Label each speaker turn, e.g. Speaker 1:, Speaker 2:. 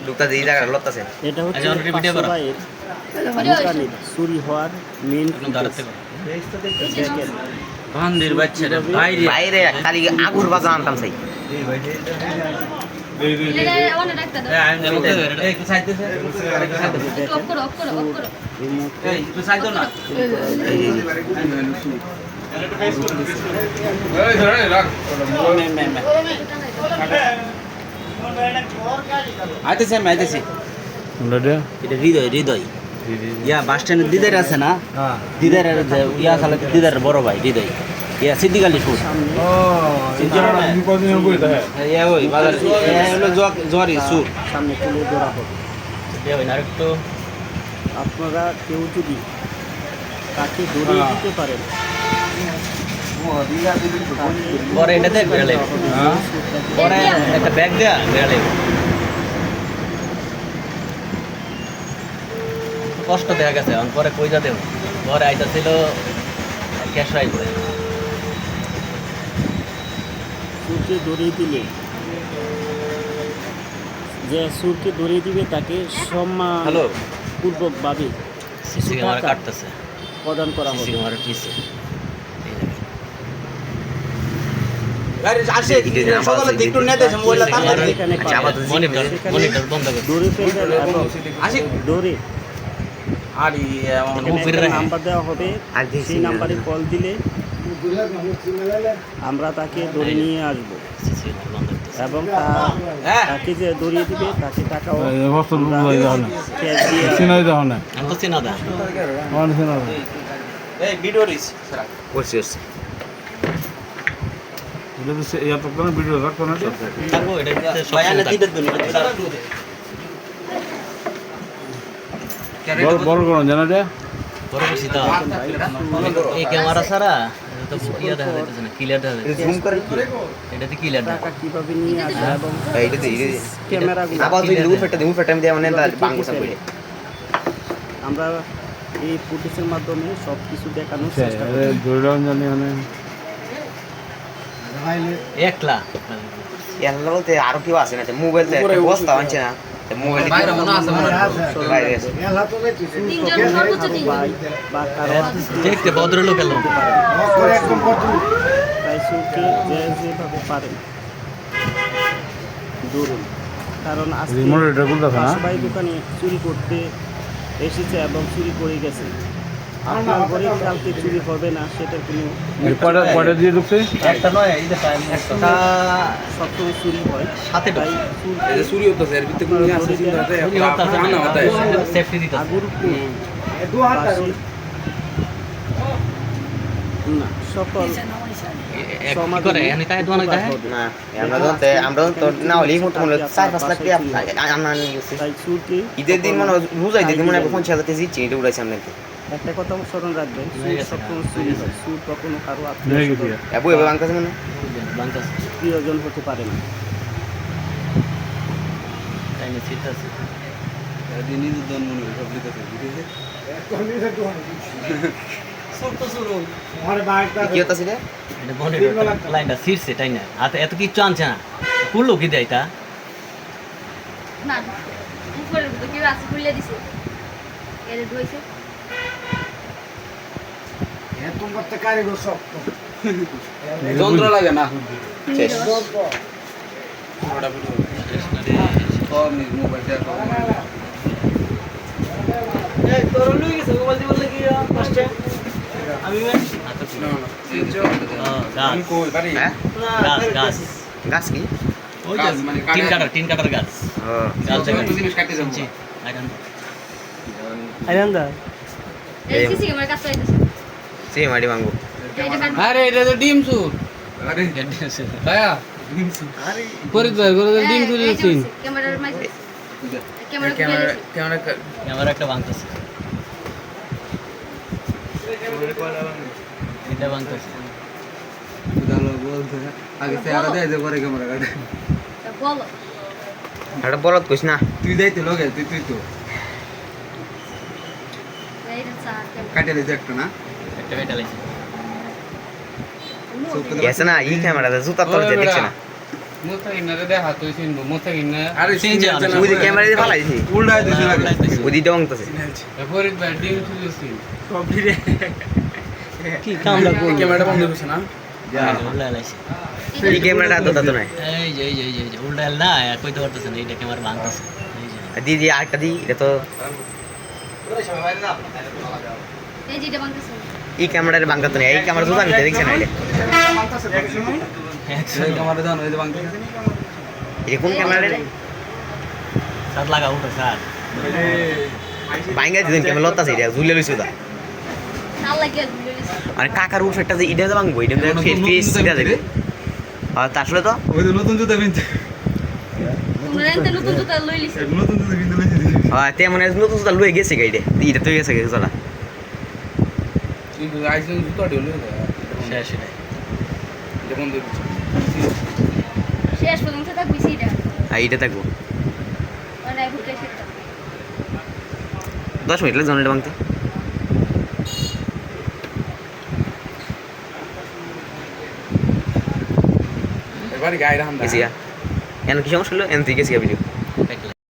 Speaker 1: লুকটা এই জায়গা লতাছে
Speaker 2: এটা হচ্ছে চুরি হওয়ার মেন
Speaker 3: বান্দির বাচ্চারা বাইরে
Speaker 1: বাইরে খালি আগুর বাজা আনতাম সেই
Speaker 3: আইতেছি আমি আইতেছি এটা হৃদয় হৃদয় ইয়া বাস স্ট্যান্ডের দিদার আছে না দিদার ইয়া খালে দিদার বড় ভাই হৃদয় ইয়া সিদ্দিক আলী সুর ইয়া ওই বাজার হলো জরি সুর
Speaker 2: সামনে তুলে ধরা হবে।
Speaker 3: আরেকটু
Speaker 2: আপনারা কেউ যদি তাকে ধরিয়ে দিতে পারেন
Speaker 3: পরে এটাতে বেড়ালে পরে একটা ব্যাগ দেয়া বেড়ালে কষ্ট দেখা গেছে পরে কইজা দেব পরে আইতা ছিল ক্যাশ রাইড করে
Speaker 2: সুরকে ধরিয়ে দিলে যে সুরকে ধরিয়ে দিবে তাকে সম্মান
Speaker 3: হ্যালো
Speaker 2: পূর্বকভাবে
Speaker 3: সিসি ক্যামেরা কাটতেছে
Speaker 2: প্রদান করা হবে।
Speaker 3: সিসি ক্যামেরা পিছে মনিটর বন্ধ করে
Speaker 2: দৌড়ে ফেলবেন এবং দৌড়ে নাম্বার দেওয়া হবে, সেই নাম্বারে কল দিলে আমরা তাকে ধরে নিয়ে আসবো এবং তাকে যে ধরিয়ে দিবে তাকে টাকা
Speaker 4: বড় করুন জানা যায়
Speaker 3: এই ক্যামেরা ছাড়া তো ইয়া দেখা যাইতেছে না ক্লিয়ার দেখা যাচ্ছে
Speaker 1: জুম করে
Speaker 3: এটাতে ক্লিয়ার দেখা
Speaker 2: টাকা কিভাবে নিয়ে আসবে এবং
Speaker 1: এইটাতে
Speaker 2: ক্যামেরাগুলো
Speaker 1: আবার যদি দুই ফেটে দিয়ে মানে বাংলা কইলে
Speaker 2: আমরা এই ফুটেজের মাধ্যমে সব কিছু দেখানোর চেষ্টা করি।
Speaker 4: দৌড়ান জানি মানে
Speaker 3: একলা
Speaker 1: এলা বলতে আরো কেউ আছে না মোবাইলতে বস্তা আনছে না মোবাইল বাইরে মনে আছে বাইরে আছে
Speaker 2: বা কারো
Speaker 3: দেখতে ভদ্রলোক এলো
Speaker 2: তাই সুরকে যেভাবে পারেন ধরুন, কারণ আজকে সবাই দোকানে চুরি করতে এসেছে এবং চুরি করে গেছে। আপনার ঘরে কালকে চুরি হবে না সেটার কোনো
Speaker 4: দিয়ে ঢুকছে
Speaker 3: একটা নয় এই যে টাইম একটা
Speaker 2: সবসময় চুরি হয়
Speaker 3: সাথে
Speaker 2: তাই
Speaker 5: চুরি হতেছে এর ভিতরে কোনো আছে
Speaker 3: সেফটি দিতে
Speaker 2: আগুর না সকল
Speaker 3: কি করে এনে কাই দোয়া না
Speaker 1: না আমরা তো না হলেই মতো মনে 4-5 লাখ টাকা আমরা নিয়ে গেছি
Speaker 2: তাই চুরকে
Speaker 1: ঈদের দিন মনে রোজাই দিন মনে 50,000 টাকা জিতছি এটা উড়াইছে আমরা
Speaker 2: একটা কথা স্মরণ রাখবেন, সবসময় চুরি হয়, সুর কখনো কারো
Speaker 1: এবু এবে বাংকাছে মানে
Speaker 3: বাংকাস
Speaker 2: প্রিয়জন হতে পারে না।
Speaker 3: টাইমে সিট আছে
Speaker 5: নিজের জন মনে সব লিখেছে
Speaker 1: কি হতাছি রে
Speaker 3: এটা মনিটর লাইনটা সিটছে তাই না আর এত কিছু আনছে না খুললো কি দেয় তা
Speaker 6: না উপরে তো কেউ আছে খুলে দিছে এর ধুইছে
Speaker 5: যন্ত্র লাগে না
Speaker 1: শেষ
Speaker 5: মোবাইল
Speaker 3: এই তোর লই গেছে মোবাইল দি বললে কি ফার্স্টে আমি গাছ
Speaker 1: গাছ কি
Speaker 3: ওই যে তিন কাটার গাছ গাছ জায়গা
Speaker 5: জিনিস কাটতে যাবো
Speaker 2: আইরান্দা
Speaker 6: এই সিসি ক্যামেরা কাছে আইতাছে
Speaker 1: সে মাটি ভাঙবো
Speaker 5: আরে এটা তো ডিম সুর আরে দয়া পরিচয় করে ডিম সুর দিন
Speaker 6: ক্যামেরার মাইক ক্যামেরা
Speaker 3: ক্যামেরা একটা ভাঙতেছে এটা ভাঙতেছে
Speaker 5: ভালো বলতে আগে চেহারা দেয় যে পরে ক্যামেরা কাটে
Speaker 6: বলো
Speaker 1: এটা বলত কইছ না
Speaker 5: তুই যাইতে লগে তুই তো
Speaker 6: এইটা চার
Speaker 5: কাটে দিতে একটা না
Speaker 3: একটা বেটা লাইছে
Speaker 1: এসে না এই ক্যামেরাতে জুতা তোর যে দেখছ না
Speaker 5: মোস্তাকিনারে দেখা তো চিনবো মোস্তাকিনা
Speaker 1: ওই যে ক্যামেরা দিয়ে ফালাইছি ওই দিকটা ভাঙতেছে
Speaker 5: ফরিদ ভাই ডিম চুলছি
Speaker 2: কি কামলা করবো
Speaker 5: ক্যামেরাটা বন্ধ করছে না
Speaker 3: উল্টা এলাইছে
Speaker 1: এই ক্যামেরাটা তো নাই
Speaker 3: এই যে উল্টা এল না কইতে পারতেছে না এইটা ক্যামেরা ভাঙতেছে এই যে
Speaker 1: দিদি আরেকটা দি এটা তো
Speaker 6: এই যেটা বাংলাদেশে
Speaker 1: এই ক্যামেরাটা ভাঙতে নেই এই ক্যামেরা তো আমি দেখছি না এটা এটা কোন ক্যামেরা রে
Speaker 3: সাত লাগা উঠো স্যার
Speaker 1: ভাঙা দিন ক্যামেরা লতাছে এটা ঝুলে লইছে দা
Speaker 6: না লাগে ভিডিও দিছে
Speaker 1: মানে কাকার উপরটা যে এটা ভাঙবো এটা ফেস এটা দেবে আর আসলে তো
Speaker 6: তোমরা এনতে নতুন জুতা লই লিছে
Speaker 1: হ্যাঁ তে মানে নতুন জুতা লয়ে গেছে গাইডে এটা তো গেছে জলা
Speaker 5: কিন্তু আইসন জুতা ঢেলে
Speaker 3: শেষ এটা
Speaker 5: যেমন
Speaker 6: শেষ পর্যন্ত থাকবি সিটা
Speaker 1: আর এটা থাকবো
Speaker 6: মানে ভুকে শিখতাম
Speaker 1: 10 মিনিট লাগে জনটা ভাঙতে
Speaker 5: এবারে গায়ে রাম
Speaker 1: গেছি কেন কি সমস্যা হলো এন থেকে গেছি ভিডিও
Speaker 3: দেখলে